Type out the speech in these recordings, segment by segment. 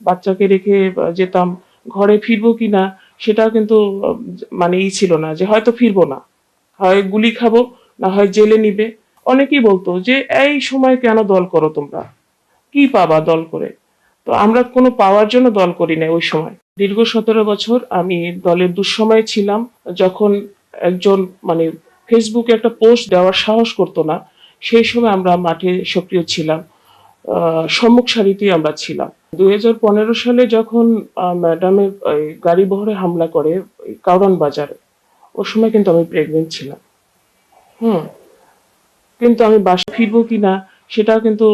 বাচ্চাকে রেখে যেতাম, ঘরে ফিরবো কিনা সেটাও কিন্তু ছিল না, যে হয়তো ফিরবো না, হয় গুলি খাবো, না হয় জেলে নিবে। অনেকেই বলতো যে এই সময় কেন দল করো তোমরা, কি পাবা দল করে? তো আমরা কোনো পাওয়ার জন্য দল করি না ওই সময়। দীর্ঘ 17 বছর আমি দলের দুঃসময়ে ছিলাম, যখন একজন ফেসবুকে একটা পোস্ট দেওয়ার সাহস করতো না, সেই সময় আমরা মাঠে সক্রিয় ছিলাম, সম্মুখ সারিতেই আমরা ছিলাম। 2015 সালে যখন ম্যাডামের গাড়ি বহরে হামলা করে কাউরান বাজারে, ওই সময় কিন্তু আমি প্রেগনেন্ট ছিলাম। হুম। কিন্তু আমি বাসা ফিরবো কিনা সেটাও কিন্তু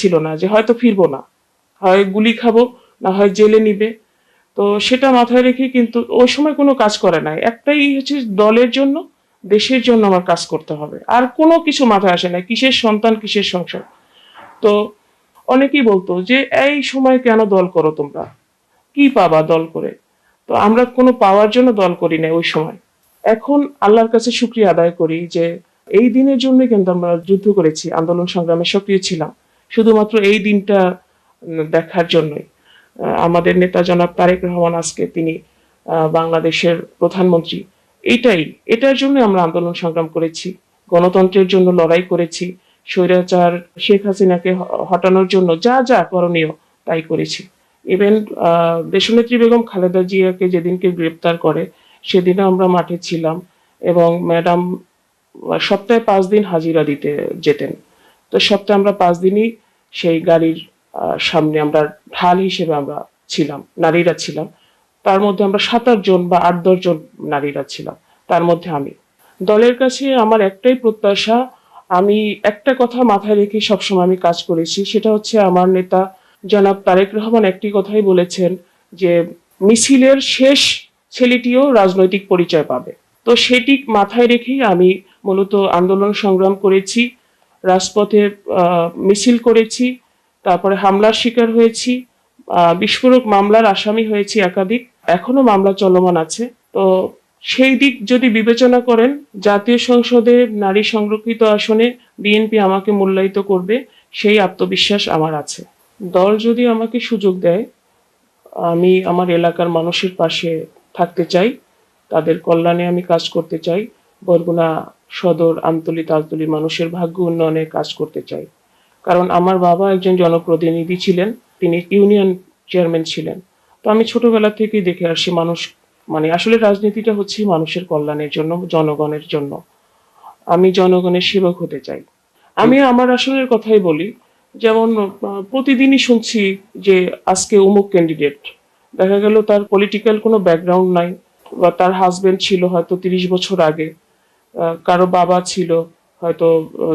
ছিল না, যে হয়তো ফিরবো না, হয় গুলি খাবো, না হয় জেলে নিবে। তো সেটা মাথায় রেখে কিন্তু ওই সময় কোনো কাজ করে নাই, একটাই হচ্ছে দলের জন্য, দেশের জন্য আমার কাজ করতে হবে, আর কোনো কিছু মাথায় আসে না, কিসের সন্তান কিসের সংসার। তো অনেকেই বলতো যে এই সময় কেন দল করো তোমরা, কি পাবা দল করে? তো আমরা কোনো পাওয়ার জন্য দল করি না ওই সময়। এখন আল্লাহর কাছে শুকরিয়া আদায় করি যে এই দিনের জন্য কিন্তু আমরা যুদ্ধ করেছি, আন্দোলন সংগ্রামে সক্রিয় ছিলাম, শুধুমাত্র এই দিনটা দেখার জন্যই। আমাদের নেতা জনাব তারেক রহমান, আজকে তিনি বাংলাদেশের প্রধানমন্ত্রী, এটার জন্য আমরা আন্দোলন সংগ্রাম করেছি, গণতন্ত্রের জন্য লড়াই করেছি, স্বৈরাচার শেখ হাসিনাকে হটানোর জন্য যা যা করণীয় তাই করেছি। ইভেন দেশনেত্রী বেগম খালেদা জিয়াকে যেদিনকে গ্রেপ্তার করে সেদিনও আমরা মাঠে ছিলাম, এবং ম্যাডাম সপ্তাহে 5 দিন হাজিরা দিতে যেতেন। তো সপ্তাহে আমরা 5 দিনই সেই গাড়ির সামনে আমরা ঢাল হিসেবে আমরা ছিলাম, নারীরা ছিলাম। তার মধ্যে আমরা 7-8 জন বা 8-10 জন নারীরা ছিলাম, তার মধ্যে আমি। দলের কাছে আমার একটাই প্রত্যাশা, আমি একটা কথা মাথায় রেখে সবসময় আমি কাজ করেছি, সেটা হচ্ছে আমার নেতা জনাব তারেক রহমান একটি কথাই বলেছেন যে মিছিলের শেষ ছেলেটিও রাজনৈতিক পরিচয় পাবে। তো সেটি মাথায় রেখেই আমি মূলত আন্দোলন সংগ্রাম করেছি, রাজপথে মিছিল করেছি, তারপরে হামলার শিকার হয়েছি, বিস্ফোরক মামলার আসামি হয়েছি একাধিক, এখনো মামলা চলমান আছে। তো সেই দিক যদি বিবেচনা করেন, জাতীয় সংসদে নারী সংরক্ষিত আসনে বিএনপি আমাকে মূল্যায়িত করবে, সেই আত্মবিশ্বাস আমার আছে। দল যদি আমাকে সুযোগ দেয়, আমি আমার এলাকার মানুষের পাশে থাকতে চাই, তাদের কল্যাণে আমি কাজ করতে চাই, বরগুনা সদর, আমতলী, তালতলী মানুষের ভাগ্য উন্নয়নে কাজ করতে চাই। কারণ আমার বাবা একজন জনপ্রতিনিধি ছিলেন, তিনি ইউনিয়ন চেয়ারম্যান ছিলেন। তো আমি ছোটবেলা থেকেই দেখে আসি মানুষ, আসলে রাজনীতিটা হচ্ছে মানুষের কল্যাণের জন্য, জনগণের জন্য। আমি জনগণের সেবক হতে চাই। আমি আমার আসনের কথাই বলি, যেমন প্রতিদিনই শুনছি যে আজকে অমুক ক্যান্ডিডেট, দেখা গেল তার পলিটিক্যাল কোনো ব্যাকগ্রাউন্ড নাই, বা তার হাজবেন্ড ছিল হয়তো 30 বছর আগে, কারো বাবা ছিল হয়তো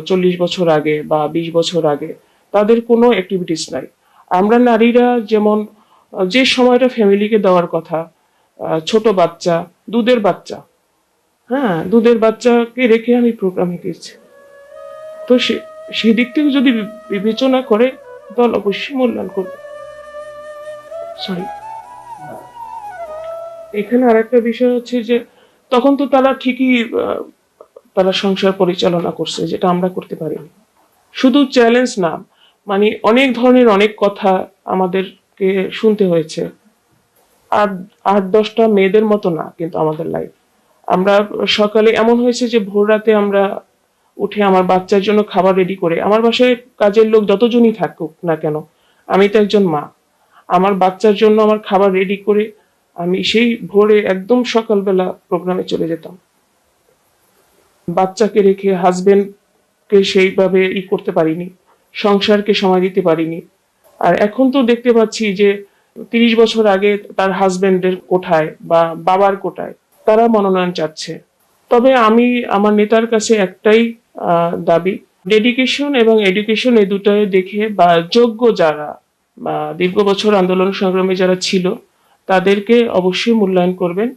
40 বছর আগে বা 20 বছর আগে, তাদের কোনো অ্যাক্টিভিটিস নাই। আমরা নারীরা যেমন যে সময়টা ফ্যামিলিকে দেওয়ার কথা, ছোট বাচ্চা, দুধের বাচ্চা, হ্যাঁ দুধের বাচ্চাকে রেখে আমি প্রোগ্রামে গেছি। তো সেই দিক থেকে যদি বিবেচনা করে, দল অবশ্যই মূল্যায়ন করবে। সরি, এখানে আরেকটা বিষয় হচ্ছে যে তখন তো তারা ঠিকই তারা সংসার পরিচালনা করছে, যেটা আমরা করতে পারিনি। শুধু চ্যালেঞ্জ না, অনেক ধরনের অনেক কথা আমাদেরকে শুনতে হয়েছে। আর 8-10টা মেয়েদের মতো না কিন্তু আমাদের লাইফ। আমরা সকালে এমন হয়েছে যে ভোর রাতে আমরা উঠে আমার বাচ্চার জন্য খাবার রেডি করে, আমার বাসায় কাজের লোক যতজনই থাকুক না কেন, আমি তো একজন মা, আমার বাচ্চার জন্য আমার খাবার রেডি করে আমি সেই ভোরে একদম সকালবেলা প্রোগ্রামে চলে যেতাম। বাচ্চাকে রেখে হাজবেন্ডকে সেইভাবে করতে পারিনি, সংসারকে সময় দিতে পারিনি। আর এখন তো দেখতে পাচ্ছি যে 30 বছর আগে তার হাজবেন্ডের কোঠায় বা বাবার কোঠায় তারা মনোনয়ন চাচ্ছে। তবে আমি আমার নেতার কাছে একটাই দাবি, ডেডিকেশন এবং এডুকেশন এই দুটাই দেখে, বা যোগ্য যারা বা দীর্ঘ বছর আন্দোলন সংগ্রামে যারা ছিল তাদেরকে অবশ্যই মূল্যায়ন করবেন।